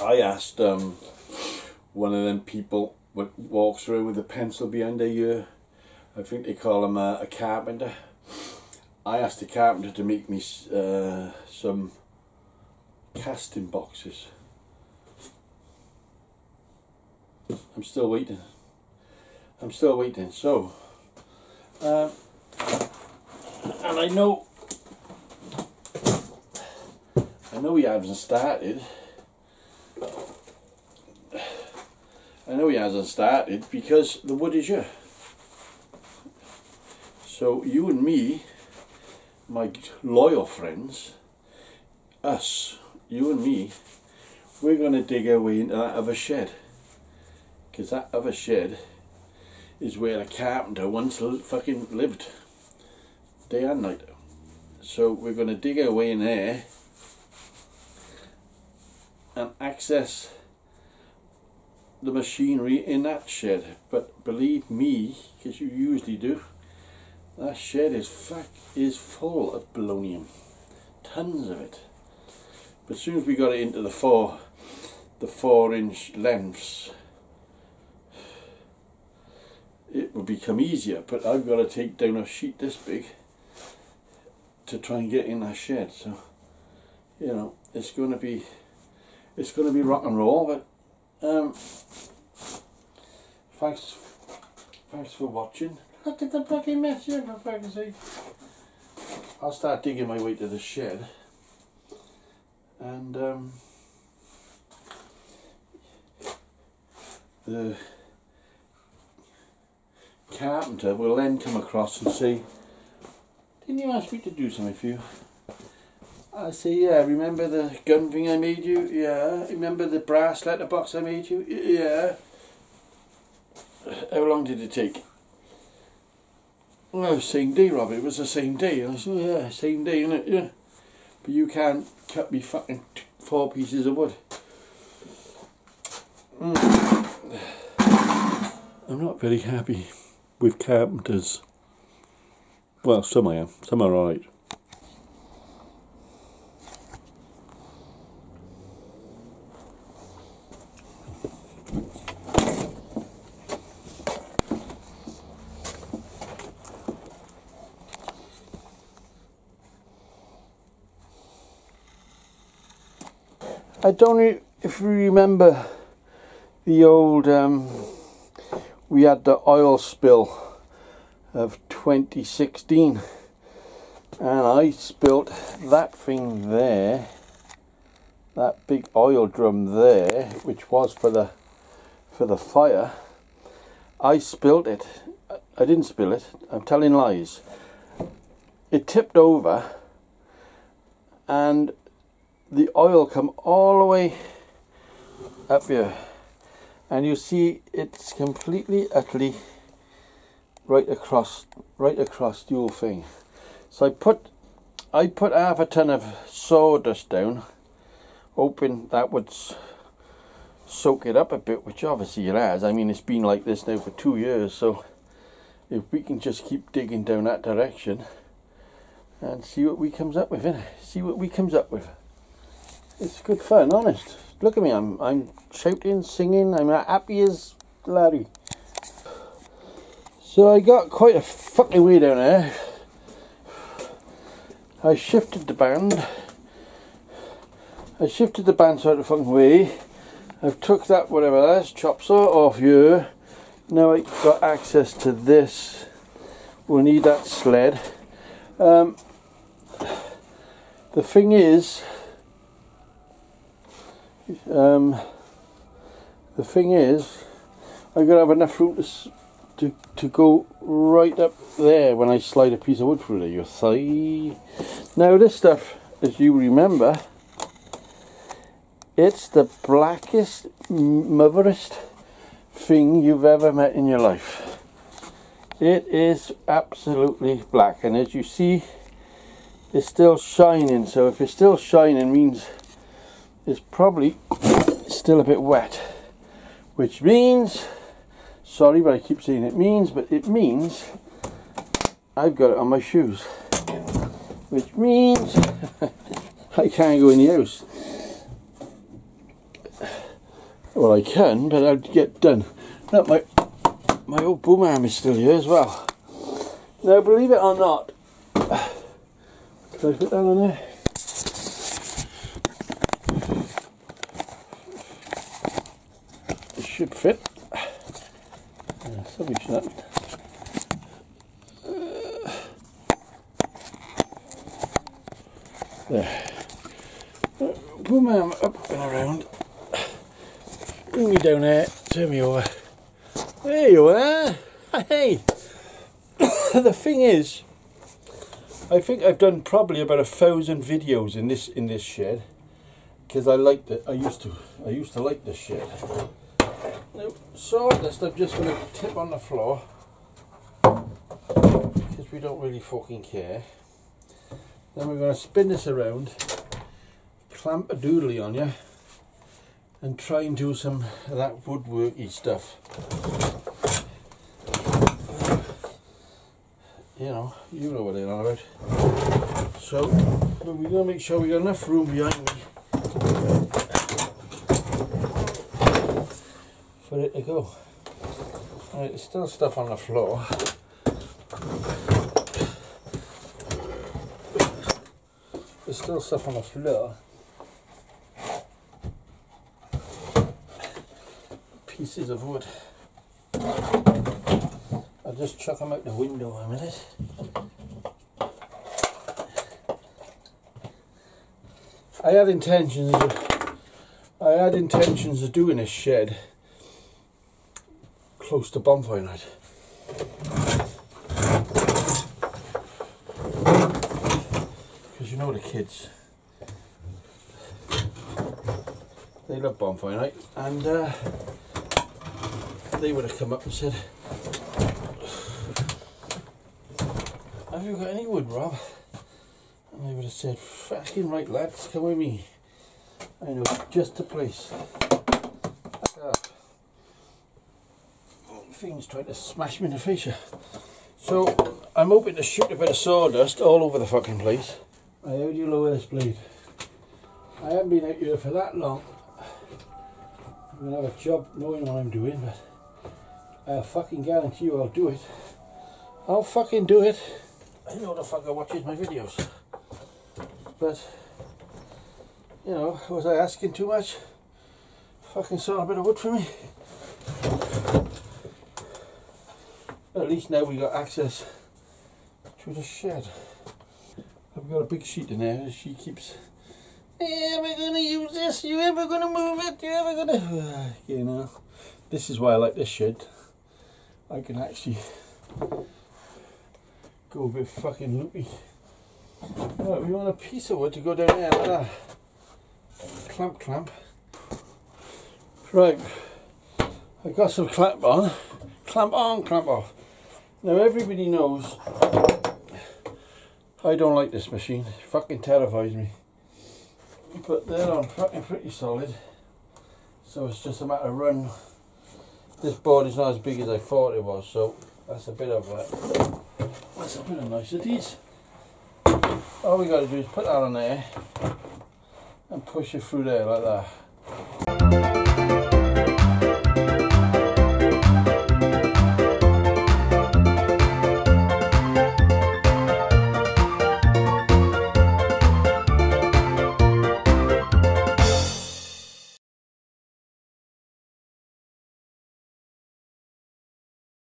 I asked one of them people what walks around with a pencil behind their ear, I think they call him a carpenter. I asked the carpenter to make me some casting boxes. I'm still waiting. So, and I know he hasn't started. Because the wood is here. So you and me, my loyal friends, you and me, we're going to dig our way into that other shed. Because that other shed is where a carpenter once fucking lived, day and night. So we're going to dig our way in there and access the machinery in that shed. But believe me, because you usually do, that shed is full of polonium, tons of it. But as soon as we got it into the 4-inch lengths, it will become easier. But I've got to take down a sheet this big to try and get in that shed. So, you know, it's going to be rock and roll. But thanks for watching. Look at the fucking mess here, for fuck's sake. I'll start digging my way to the shed, and the carpenter will then come across and say, "Didn't you ask me to do something for you?" I say, "Yeah, remember the gun thing I made you? Yeah. Remember the brass letterbox I made you? Yeah. How long did it take?" "Well, same day, Robert, it was the same day." And I said, "Yeah, same day, innit? Yeah. But you can't cut me fucking 4 pieces of wood." I'm not very happy with carpenters. Well, some I am, some are alright. I don't know if you remember the old, we had the oil spill of 2016, and I spilt that thing there, that big oil drum there, which was for the fire. I spilt it. I didn't spill it, I'm telling lies. It tipped over and the oil come all the way up here, and you see it's completely utterly right across the whole thing. So I put half a ton of sawdust down, hoping that would soak it up a bit, which obviously it has. I mean, it's been like this now for 2 years, so if we can just keep digging down that direction and see what we comes up with, innit? See what we comes up with. It's good fun, honest. Look at me, I'm shouting, singing, I'm happy as Larry. So I got quite a fucking way down there. I shifted the band so out of the fucking way. I've took that, whatever that is, chop saw off here. Now I got access to this. We'll need that sled. The thing is, I've got to have enough room to go right up there when I slide a piece of wood through there. Your thigh. Now this stuff, as you remember, it's the blackest, motherest thing you've ever met in your life. It is absolutely black, and as you see, it's still shining. So if it's still shining, means it's probably still a bit wet, which means, sorry but I keep saying it means, but it means I've got it on my shoes, which means I can't go in the house. Well, I can, but I'd get done. Look, my old boom arm is still here as well. Now, believe it or not, can I put that on there? It should fit. Yeah, something should happen. There. Boom arm up and around. Bring me down there. Turn me over. There you are. Hey. The thing is, I think I've done probably about 1,000 videos in this shed because I liked it. I used to like this shed. Now, sawdust I'm just going to tip on the floor because we don't really fucking care. Then we're going to spin this around, clamp a doodly on you, and try and do some of that woodworky stuff. You know what they're on about. So, we're going to make sure we got enough room behind me for it to go. Alright, there's still stuff on the floor. There's still stuff on the floor. Pieces of wood. I'll just chuck them out the window a minute. I had intentions of doing this shed close to bonfire night. Because you know the kids, they love bonfire night, and they would have come up and said, "Have you got any wood, Rob?" And I would have said, "Fucking right, lads, come with me. I know just the place." Things trying to smash me in the face here. So I'm hoping to shoot a bit of sawdust all over the fucking place. How do you lower this blade? I haven't been out here for that long. I'm gonna have a job knowing what I'm doing, but I fucking guarantee you I'll do it. I'll fucking do it. I know the fucker watches my videos. But, you know, was I asking too much? Fucking saw a bit of wood for me. But at least now we got access to the shed. I've got a big sheet in there and she keeps, "Hey, we're going to use this, you ever going to move it, you ever going to..." You know, this is why I like this shed. I can actually go a bit fucking loopy. Right, we want a piece of wood to go down there like that. Clamp, clamp. Right, I got some clamp on. Clamp on, clamp off. Now everybody knows I don't like this machine. It fucking terrifies me. But they're on fucking pretty solid. So it's just a matter of run. This board is not as big as I thought it was, so that's a bit of niceties. All we got to do is put that on there and push it through there like that.